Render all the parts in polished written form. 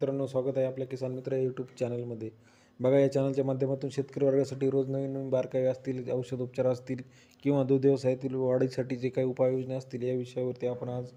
मित्रांनो, स्वागत आहे आपल्या किसान मित्र यूट्यूब चॅनलमध्ये. बघा, या चॅनलच्या माध्यमातून शेतकरी वर्गासाठी रोज नवीन नवीन बारकावे असतील, औषध उपचार असतील किंवा दूध व्यवसायातील वाढीसाठी जे काही उपाययोजना असतील या विषयावरती आपण आज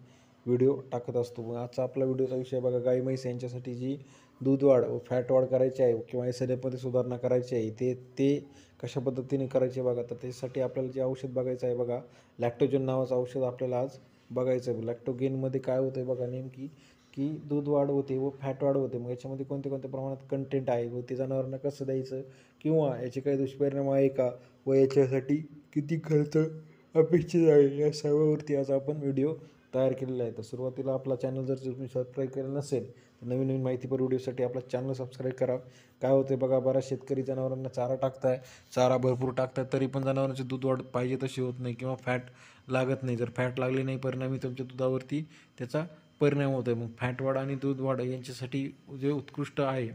व्हिडिओ टाकत असतो. मग आजचा आपला व्हिडिओचा विषय बघा, गाई म्हैस यांच्यासाठी जी दूध वाढ व फॅट वाढ करायची आहे किंवा SNF सुधारणा करायची आहे ते कशा पद्धतीने करायचे बघा. तर त्यासाठी आपल्याला जे औषध बघायचं आहे बघा, लॅक्टोजन नावाचं औषध आपल्याला आज बघायचं आहे. लॅक्टोगेनमध्ये काय होतं आहे बघा, नेमकी की दूध वाढ होते व फॅट वाढ होते. मग याच्यामध्ये कोणत्या कोणत्या प्रमाणात कंटेंट आहे व ते जनावरांना कसं द्यायचं किंवा याचे काही दुष्परिणाम आहे का व याच्यासाठी किती खर्च अपेक्षित आहे, या सर्वावरती आज आपण व्हिडिओ तयार केलेला आहे. तर सुरुवातीला आपला चॅनल जर तुम्ही सबस्क्राईब केलं नसेल तर नवीन नवीन माहितीपर व्हिडिओसाठी आपला चॅनल सबस्क्राईब करा. काय होते बघा, बऱ्याच शेतकरी जनावरांना चारा टाकताय, चारा भरपूर टाकतात, तरी पण जनावरांचे दूध वाढ पाहिजे तशी होत नाही किंवा फॅट लागत नाही. जर फॅट लागली नाही, परिणामी तुमच्या दुधावरती त्याचा परिणाम होतो आहे. मग फॅट वाढ आणि दूध वाढ यांच्यासाठी जे उत्कृष्ट आहे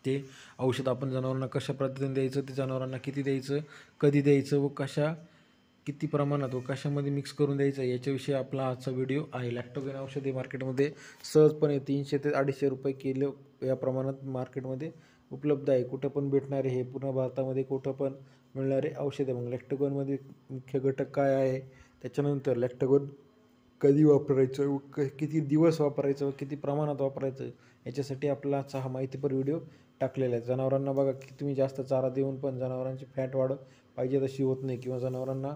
ते औषध आपण जनावरांना कशा पद्धतीने द्यायचं, ते जनावरांना किती द्यायचं, कधी द्यायचं व किती प्रमाणात व कशामध्ये मिक्स करून द्यायचं याच्याविषयी आपला आजचा व्हिडिओ आहे. लॅक्टोगेन औषध हे मार्केटमध्ये सहजपणे 300 ते 250 रुपये किलो या प्रमाणात मार्केटमध्ये उपलब्ध आहे. कुठं पण भेटणारे, हे पूर्ण भारतामध्ये कुठं पण मिळणारे औषध आहे. मग लॅक्टोगनमध्ये मुख्य घटक काय आहे, त्याच्यानंतर लॅक्टोगन कधी वापरायचं व किती दिवस वापरायचं व किती प्रमाणात वापरायचं याच्यासाठी आपला आजचा हा माहितीपर व्हिडिओ टाकलेला आहे. जनावरांना बघा की तुम्ही जास्त चारा देऊन पण जनावरांची फॅट वाढ पाहिजे तशी होत नाही किंवा जनावरांना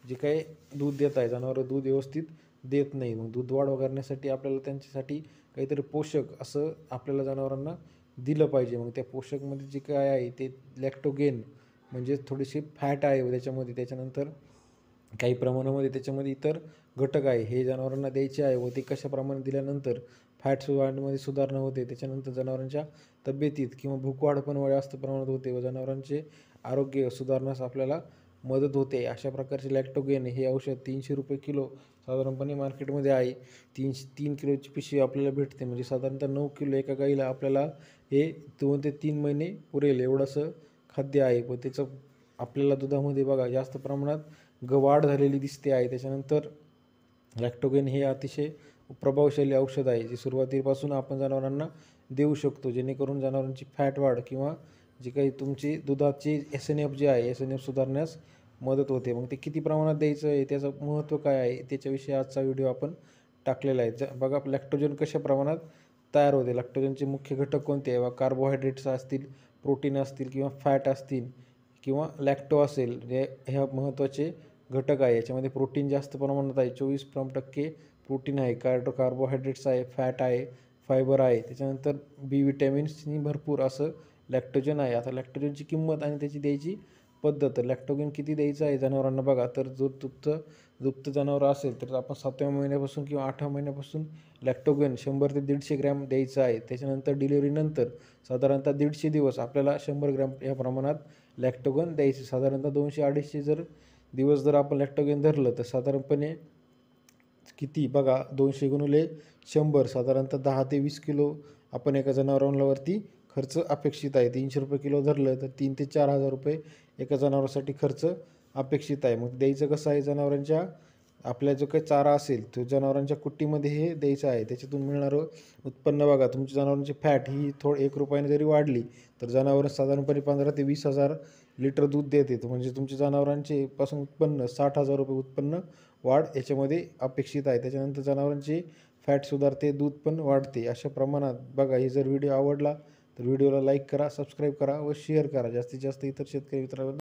जे काही दूध देत आहे, जनावरं दूध व्यवस्थित देत नाही. मग दूध वाढ करण्यासाठी आपल्याला त्यांच्यासाठी काहीतरी पोषक असं आपल्याला जनावरांना दिलं पाहिजे. मग त्या पोषकमध्ये जे काय आहे ते लॅक्टोगेन म्हणजे थोडीशी फॅट आहे व त्याच्यानंतर काही प्रमाणामध्ये त्याच्यामध्ये इतर घटक आहे, हे जनावरांना द्यायचे आहे व ते कशा प्रमाणात दिल्यानंतर फॅट वाढीमध्ये सुधारणा होते. त्याच्यानंतर जनावरांच्या तब्येतीत किंवा भूकवाढ पण जास्त प्रमाणात होते व जनावरांचे आरोग्य सुधारण्यास आपल्याला मदत होते. अशा प्रकारचे लॅक्टोगेन हे औषध 300 रुपये किलो साधारणपणे मार्केटमध्ये आहे. 3 किलोची पिशवी आपल्याला भेटते, म्हणजे साधारणतः 9 किलो एका गाईला आपल्याला हे 2 ते 3 महिने पुरेल एवढंसं खाद्य आहे. व त्याचं आपल्याला दुधामध्ये बघा जास्त प्रमाणात वाढ झालेली दिसते आहे. त्याच्यानंतर लॅक्टोगेन हे अतिशय प्रभावशाली औषध आहे, जे सुरुवातीपासून आपण जनावरांना देऊ शकतो, जेणेकरून जनावरांची फॅट वाढ किंवा जे काही तुमची दुधाची SNF जे आहे SNF सुधारण्यास मदत होते. मग ते किती प्रमाणात द्यायचं आहे, त्याचं महत्त्व काय आहे, त्याच्याविषयी आजचा व्हिडिओ आपण टाकलेला आहे. बघा, लॅक्टोजन कशा प्रमाणात तयार होते, लॅक्टोजनचे मुख्य घटक कोणते आहे, कार्बोहायड्रेट्स असतील, प्रोटीन असतील किंवा फॅट असतील किंवा लॅक्टो असेल, ह्या महत्त्वाचे घटक आहे. याच्यामध्ये प्रोटीन जास्त प्रमाणात आहे, 24% प्रोटीन आहे, कार्बोहायड्रेट्स आहे, फॅट आहे, फायबर आहे. त्याच्यानंतर बी विटॅमिन्सनी भरपूर असं लॅक्टोजन आहे. आता लॅक्टोजनची किंमत आणि त्याची द्यायची पद्धत, लॅक्टोजन किती द्यायचं आहे जनावरांना बघा. तर जर दुभतं जनावर असेल तर आपण 7व्या महिन्यापासून किंवा 8व्या महिन्यापासून लॅक्टोगन 100 ते 150 ग्रॅम द्यायचं आहे. त्याच्यानंतर डिलिव्हरीनंतर साधारणतः 150 दिवस आपल्याला 100 ग्रॅम या प्रमाणात लॅक्टोगन द्यायचे. साधारणतः 200-250 दिवस जर आपण लॅक्टोगेन धरलं तर साधारणपणे किती बघा, 200 गुणिले 100 साधारणतः 10 ते 20 किलो आपण एका जनावरांवरती खर्च अपेक्षित आहे. 300 रुपये किलो धरलं तर 3 ते 4,000 रुपये एका जनावरासाठी खर्च अपेक्षित आहे. मग द्यायचं कसं आहे, जनावरांच्या आपला जो काही चारा असेल तो जनावरांच्या कुट्टीमध्ये हे द्यायचं आहे. त्याच्यातून मिळणारं उत्पन्न बघा, तुमच्या जनावरांची फॅट ही 1 रुपयाने जरी वाढली तर जनावरं साधारणपणे 15 ते 20,000 लिटर दूध देते. म्हणजे तुमच्या जनावरांचे पासून उत्पन्न 60,000 रुपये उत्पन्न वाढ याच्यामध्ये अपेक्षित आहे. त्याच्यानंतर जनावरांची फॅट सुधारते, दूध पण वाढते. अशा प्रमाणात बघा. हे जर व्हिडिओ आवडला तर व्हिडिओला लाईक करा, सबस्क्राईब करा व शेअर करा. जास्तीत जास्त इतर शेतकरी मित्रांना